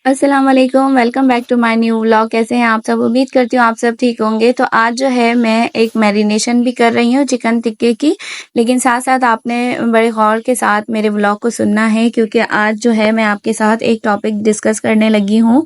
السلام علیکم، welcome back to my new vlog. کیسے ہیں آپ سب؟ امید کرتی ہوں آپ سب ٹھیک ہوں گے۔ تو آج جو ہے میں ایک میرینیشن بھی کر رہی ہوں چکن ٹکے کی، لیکن ساتھ ساتھ آپ نے بڑے غور کے ساتھ میرے ولاگ کو سننا ہے، کیونکہ آج جو ہے میں آپ کے ساتھ ایک ٹاپک ڈسکس کرنے لگی ہوں،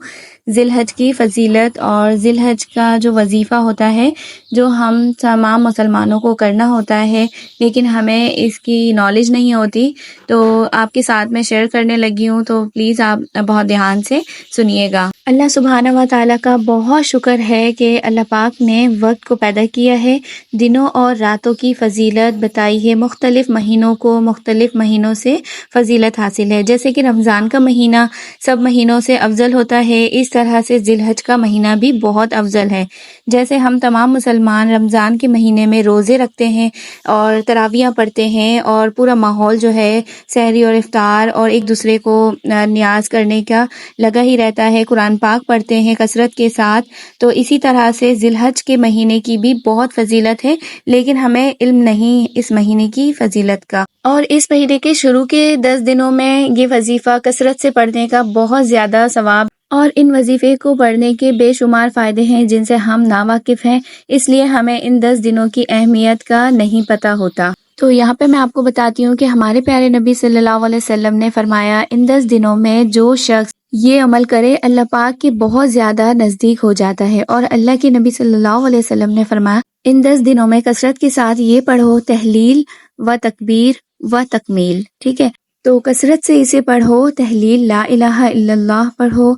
ذی الحج کی فضیلت اور ذی الحج کا جو وظیفہ ہوتا ہے جو ہم تمام مسلمانوں کو کرنا ہوتا ہے، لیکن ہمیں اس کی نالج نہیں ہوتی، تو آپ کے ساتھ میں شیئر کرنے لگی ہوں، تو پلیز آپ بہت دھیان سے سنیے گا۔ اللہ سبحانہ و تعالیٰ کا بہت شکر ہے کہ اللہ پاک نے وقت کو پیدا کیا ہے، دنوں اور راتوں کی فضیلت بتائی ہے، مختلف مہینوں کو مختلف مہینوں سے فضیلت حاصل ہے۔ جیسے کہ رمضان کا مہینہ سب مہینوں سے افضل ہوتا ہے، اس طرح سے ذی الحج کا مہینہ بھی بہت افضل ہے۔ جیسے ہم تمام مسلمان رمضان کے مہینے میں روزے رکھتے ہیں اور تراویحاں پڑھتے ہیں، اور پورا ماحول جو ہے سحری اور افطار اور ایک دوسرے کو نیاز کرنے کا لگا ہی رہتا ہے، قرآن پاک پڑھتے ہیں کثرت کے ساتھ، تو اسی طرح سے ذی الحج کے مہینے کی بھی بہت فضیلت ہے، لیکن ہمیں علم نہیں اس مہینے کی فضیلت کا۔ اور اس مہینے کے شروع کے 10 دنوں میں یہ وظیفہ کثرت سے پڑھنے کا بہت زیادہ ثواب، اور ان وظیفے کو پڑھنے کے بے شمار فائدے ہیں جن سے ہم ناواقف ہیں، اس لیے ہمیں ان 10 دنوں کی اہمیت کا نہیں پتہ ہوتا۔ تو یہاں پہ میں آپ کو بتاتی ہوں کہ ہمارے پیارے نبی صلی اللہ علیہ وسلم نے فرمایا، ان 10 دنوں میں جو شخص یہ عمل کرے اللہ پاک کے بہت زیادہ نزدیک ہو جاتا ہے۔ اور اللہ کے نبی صلی اللہ علیہ وسلم نے فرمایا، ان 10 دنوں میں کثرت کے ساتھ یہ پڑھو، تحلیل و تکبیر و تکمیل، ٹھیک ہے؟ تو کثرت سے اسے پڑھو، تحلیل لا الہ الا اللہ پڑھو،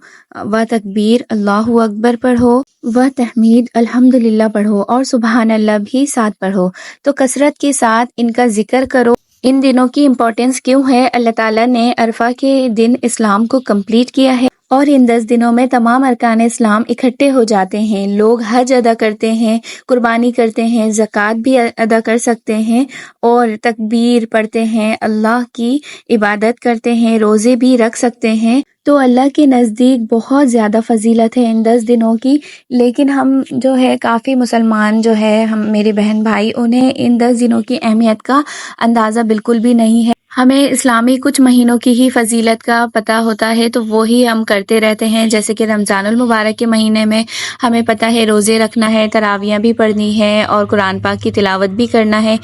و تکبیر اللہ اکبر پڑھو، و تحمید الحمدللہ پڑھو، اور سبحان اللہ بھی ساتھ پڑھو۔ تو کثرت کے ساتھ ان کا ذکر کرو۔ ان دنوں کی امپورٹنس کیوں ہے؟ اللہ تعالیٰ نے عرفہ کے دن اسلام کو کمپلیٹ کیا ہے، اور ان 10 دنوں میں تمام ارکان اسلام اکٹھے ہو جاتے ہیں، لوگ حج ادا کرتے ہیں، قربانی کرتے ہیں، زکوٰۃ بھی ادا کر سکتے ہیں، اور تکبیر پڑھتے ہیں، اللہ کی عبادت کرتے ہیں، روزے بھی رکھ سکتے ہیں۔ تو اللہ کے نزدیک بہت زیادہ فضیلت ہے ان 10 دنوں کی، لیکن ہم جو ہے کافی مسلمان جو ہے، ہم میرے بہن بھائی، انہیں ان 10 دنوں کی اہمیت کا اندازہ بالکل بھی نہیں ہے۔ ہمیں اسلامی کچھ مہینوں کی ہی فضیلت کا پتہ ہوتا ہے، تو وہی ہم کرتے رہتے ہیں، جیسے کہ رمضان المبارک کے مہینے میں ہمیں پتہ ہے روزے رکھنا ہے، تراویحاں بھی پڑھنی ہے، اور قرآن پاک کی تلاوت بھی کرنا ہے،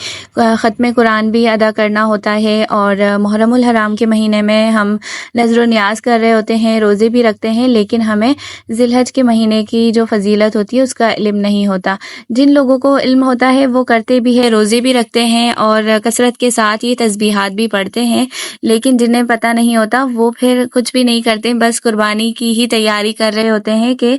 ختم قرآن بھی ادا کرنا ہوتا ہے، اور محرم الحرام کے مہینے میں ہم نذر و نیاز کر رہے ہوتے ہیں، روزے بھی رکھتے ہیں، لیکن ہمیں ذی الحج کے مہینے کی جو فضیلت ہوتی ہے اس کا علم نہیں ہوتا۔ جن لوگوں کو علم ہوتا ہے وہ کرتے بھی ہے، روزے بھی رکھتے ہیں، اور کثرت کے ساتھ یہ تسبیحات بھی پڑھتے ہیں، لیکن جنہیں پتہ نہیں ہوتا وہ پھر کچھ بھی نہیں کرتے، بس قربانی کی ہی تیاری کر رہے ہوتے ہیں کہ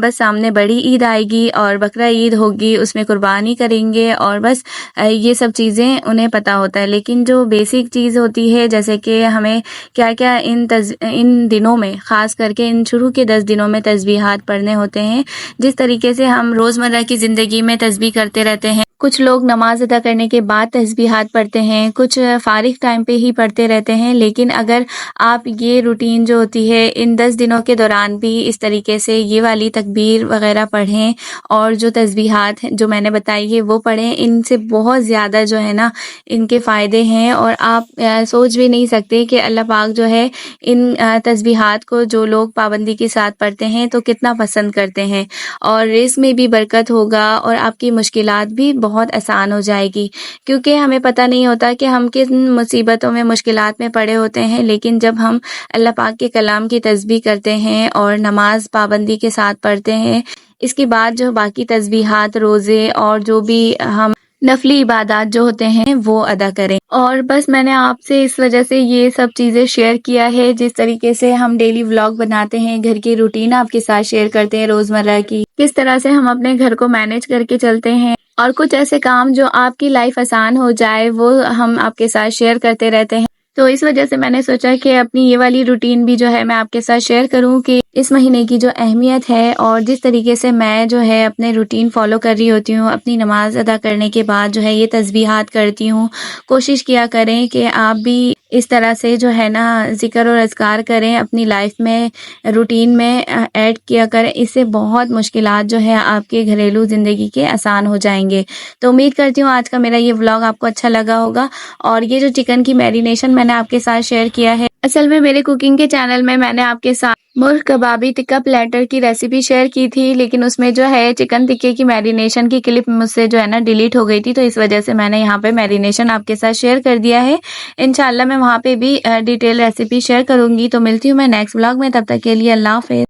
بس سامنے بڑی عید آئے گی اور بقرہ عید ہوگی، اس میں قربانی کریں گے، اور بس یہ سب چیزیں انہیں پتہ ہوتا ہے۔ لیکن جو بیسک چیز ہوتی ہے، جیسے کہ ہمیں کیا کیا ان دنوں میں، خاص کر کے ان شروع کے 10 دنوں میں تسبیحات پڑھنے ہوتے ہیں، جس طریقے سے ہم روزمرہ کی زندگی میں تسبیح کرتے رہتے ہیں، کچھ لوگ نماز ادا کرنے کے بعد تسبیحات پڑھتے ہیں، کچھ فارغ ٹائم پہ ہی پڑھتے رہتے ہیں، لیکن اگر آپ یہ روٹین جو ہوتی ہے ان 10 دنوں کے دوران بھی اس طریقے سے یہ والی تکبیر وغیرہ پڑھیں، اور جو تسبیحات جو میں نے بتائی ہے وہ پڑھیں، ان سے بہت زیادہ جو ہے نا ان کے فائدے ہیں، اور آپ سوچ بھی نہیں سکتے کہ اللہ پاک جو ہے ان تسبیحات کو جو لوگ پابندی کے ساتھ پڑھتے ہیں تو کتنا پسند کرتے ہیں، اور رزق میں بھی برکت ہوگا، اور آپ کی مشکلات بھی بہت آسان ہو جائے گی، کیونکہ ہمیں پتہ نہیں ہوتا کہ ہم کن مصیبتوں میں، مشکلات میں پڑے ہوتے ہیں، لیکن جب ہم اللہ پاک کے کلام کی تسبیح کرتے ہیں اور نماز پابندی کے ساتھ پڑھتے ہیں، اس کے بعد جو باقی تسبیحات، روزے اور جو بھی ہم نفلی عبادات جو ہوتے ہیں وہ ادا کریں۔ اور بس میں نے آپ سے اس وجہ سے یہ سب چیزیں شیئر کیا ہے، جس طریقے سے ہم ڈیلی ولاگ بناتے ہیں، گھر کی روٹین آپ کے ساتھ شیئر کرتے ہیں روزمرہ کی، کس طرح سے ہم اپنے گھر کو مینیج کر کے چلتے ہیں، اور کچھ ایسے کام جو آپ کی لائف آسان ہو جائے وہ ہم آپ کے ساتھ شیئر کرتے رہتے ہیں۔ تو اس وجہ سے میں نے سوچا کہ اپنی یہ والی روٹین بھی جو ہے میں آپ کے ساتھ شیئر کروں، کہ اس مہینے کی جو اہمیت ہے، اور جس طریقے سے میں جو ہے اپنے روٹین فالو کر رہی ہوتی ہوں، اپنی نماز ادا کرنے کے بعد جو ہے یہ تسبیحات کرتی ہوں، کوشش کیا کریں کہ آپ بھی اس طرح سے جو ہے نا ذکر اور اذکار کریں، اپنی لائف میں روٹین میں ایڈ کیا کریں، اس سے بہت مشکلات جو ہے آپ کے گھریلو زندگی کے آسان ہو جائیں گے۔ تو امید کرتی ہوں آج کا میرا یہ ولاگ آپ کو اچھا لگا ہوگا، اور یہ جو چکن کی میرینیشن میں نے آپ کے ساتھ شیئر کیا ہے، اصل میں میرے کوکنگ کے چینل میں نے آپ کے ساتھ مرغ کبابی ٹکا پلیٹر کی ریسیپی شیئر کی تھی، لیکن اس میں جو ہے چکن ٹکے کی میرینیشن کی کلپ مجھ سے جو ہے نا ڈیلیٹ ہو گئی تھی، تو اس وجہ سے میں نے یہاں پہ میرینیشن آپ کے ساتھ شیئر کر دیا ہے۔ انشاءاللہ میں وہاں پہ بھی ڈیٹیل ریسیپی شیئر کروں گی، تو ملتی ہوں میں نیکسٹ ولاگ میں، تب تک کے لیے اللہ حافظ۔